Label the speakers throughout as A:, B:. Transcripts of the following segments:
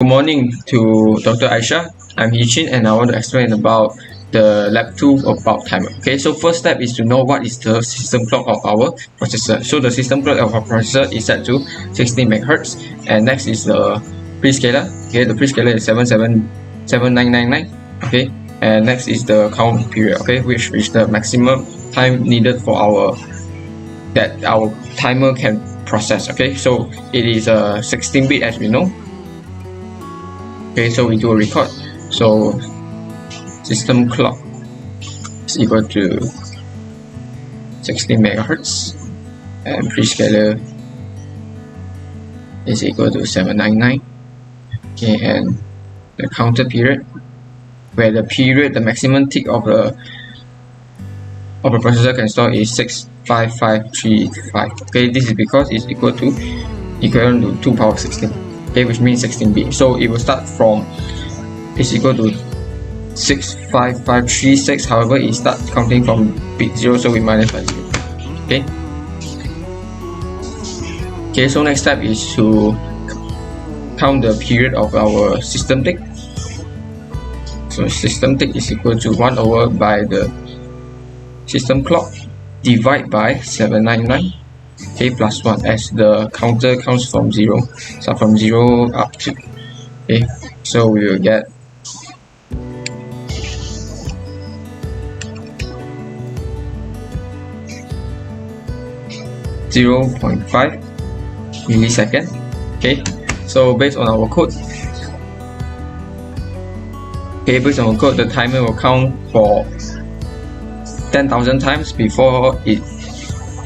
A: Good morning to Dr. Aisha. I'm Hee Yee Cinn and I want to explain about the lab 2 about timer. Okay, so first step is to know what is the system clock of our processor. So the system clock of our processor is set to 16 MHz, and next is the prescaler. Okay, the prescaler is 77999. Okay, and next is the count period. Okay, which is the maximum time needed for our timer can process. Okay, so it is a 16-bit as we know. Okay, so we do a record. So system clock is equal to 16 megahertz, and prescaler is equal to 799. Okay, and the counter period, where the maximum tick of the processor can store is 65535. Okay, this is because it's equivalent to 2 power 16. Okay, which means 16-bit. So it will start from is equal to 65536. However, it starts counting from bit 0, so we minus by 0. Okay. Okay, so next step is to count the period of our system tick. So system tick is equal to 1 over by the system clock divided by 799. Okay, plus 1, as the counter counts from 0, so from 0 up to. Okay, so we will get 0.5 millisecond. Okay, so based on our code, the timer will count for 10,000 times before it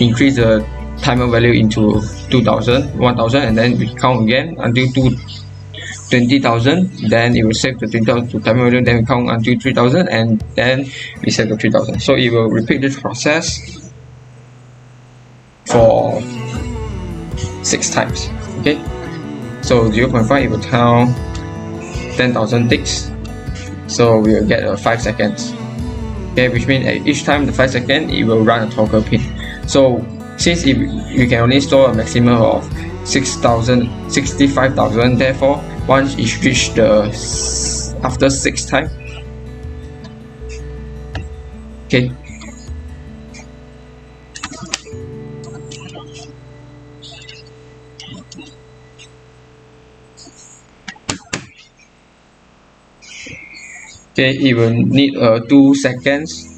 A: increase the timer value into 2,000, 1,000, and then we count again until 20,000. Then it will save the 20,000 to timer value. Then we count until 3,000, and then we set the 3,000. So it will repeat this process for 6 times. Okay, so 0.5 it will count 10,000 ticks. So we will get 5 seconds. Okay, which means at each time the 5 seconds it will run a toggle pin. So since you can only store a maximum of 65,000, therefore once it reaches after 6 times, okay, it will need 2 seconds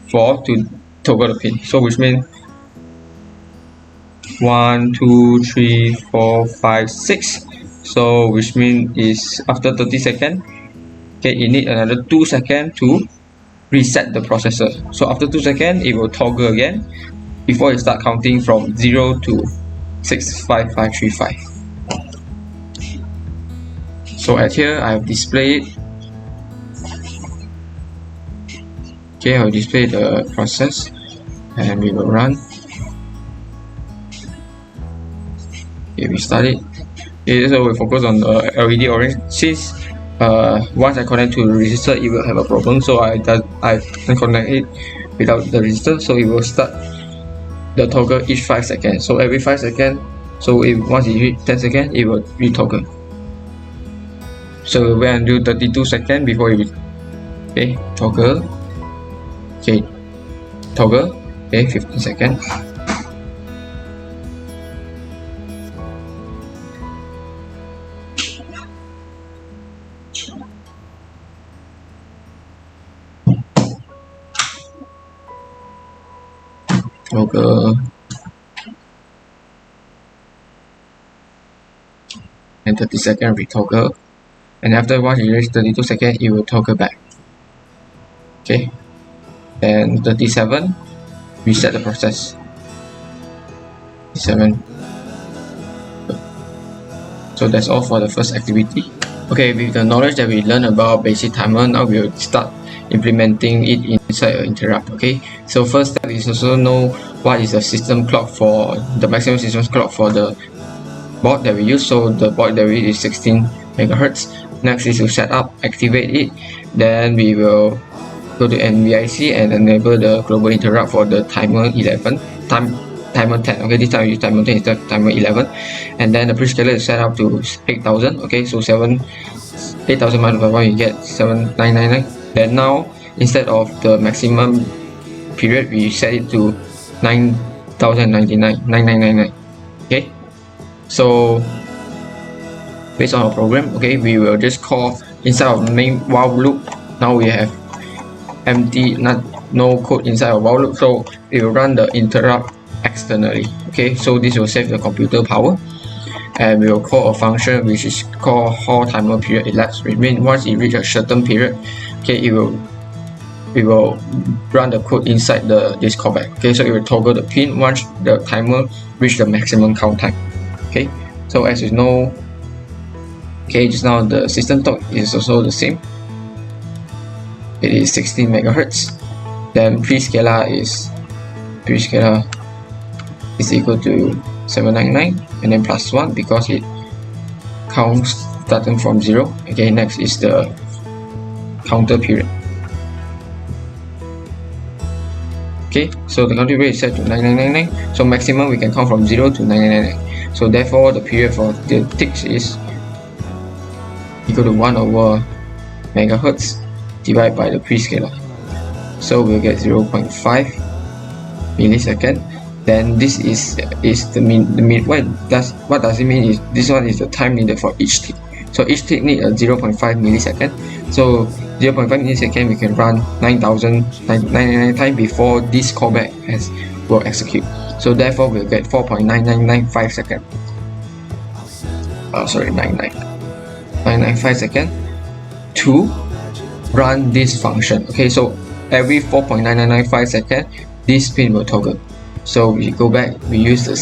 A: to toggle the pin. So which means 1, 2, 3, 4, 5, 6. So which means is after 30 seconds, okay, it need another 2 seconds to reset the processor. So after 2 seconds, it will toggle again before it start counting from 0 to 65535. So at here I have displayed. Okay, I'll display the process, and we will run. Okay, we start it. Okay, so we focus on the LED orange. Since once I connect to the resistor, it will have a problem. So I connect it without the resistor. So it will start the toggle each 5 seconds. So every 5 seconds. So once it hit 10 seconds, it will retoggle. So we'll wait until 32 seconds before it will. Okay, toggle. Okay, toggle. Okay, 15 seconds. Toggle, and 30 seconds retoggle, and after once it reaches 32 seconds, it will toggle back. Okay, and 37, reset the process. 37. So that's all for the first activity. Okay, with the knowledge that we learned about basic timer, now we will start implementing it inside an interrupt. Okay, so first step is also know what is the system clock for the maximum system clock for the board that we use. So the board that we use is 16 megahertz. Next is to set up, activate it. Then we will go to NVIC and enable the global interrupt for the timer 11 time timer 10. Okay, this time we use timer 10 instead of timer 11, and then the prescaler is set up to 8,000. Okay, so 8,000 minus by 1, you get 7,999. Then now, instead of the maximum period, we set it to 9,099, 9,999. Okay, so based on our program, okay, we will just call inside of the main while loop. Now we have empty, no code inside of while loop, so it will run the interrupt externally. Okay, so this will save the computer power, and we will call a function which is called how timer period elapsed. It means once it reaches a certain period, okay, it will run the code inside this callback. Okay, so it will toggle the pin once the timer reach the maximum count time. Okay, so as you know, okay, just now the system torque is also the same. It is 16 megahertz. Then prescaler is equal to 799 and then plus 1 because it counts starting from 0. Okay, next is the counter period. Okay, so the counter period is set to 9999. So maximum we can count from 0 to 999. So therefore the period for the ticks is equal to 1 over megahertz divided by the prescaler. So we'll get 0.5 millisecond. Then this is the mean. What does it mean is this one is the time needed for each tick. So each tick need a 0.5 millisecond. So 0.5 millisecond we can run 9,999 times before this callback will execute. So therefore we'll get 4.9995 seconds. Sorry, 995 seconds to run this function. Okay, so every 4.9995 seconds this pin will toggle. So we go back, we use the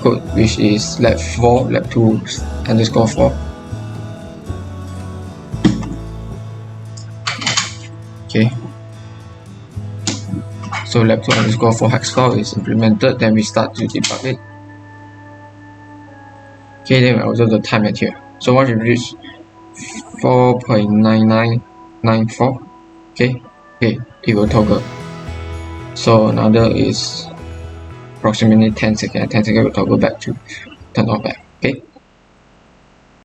A: code which is lab2 underscore 4. Okay, so lab2 underscore 4 hex file is implemented. Then we start to debug it. Okay, then we observe the time at here. So once you reach 4.9994, okay, it will toggle. So another is approximately 10 seconds. 10 seconds will toggle back to turn off back. Okay.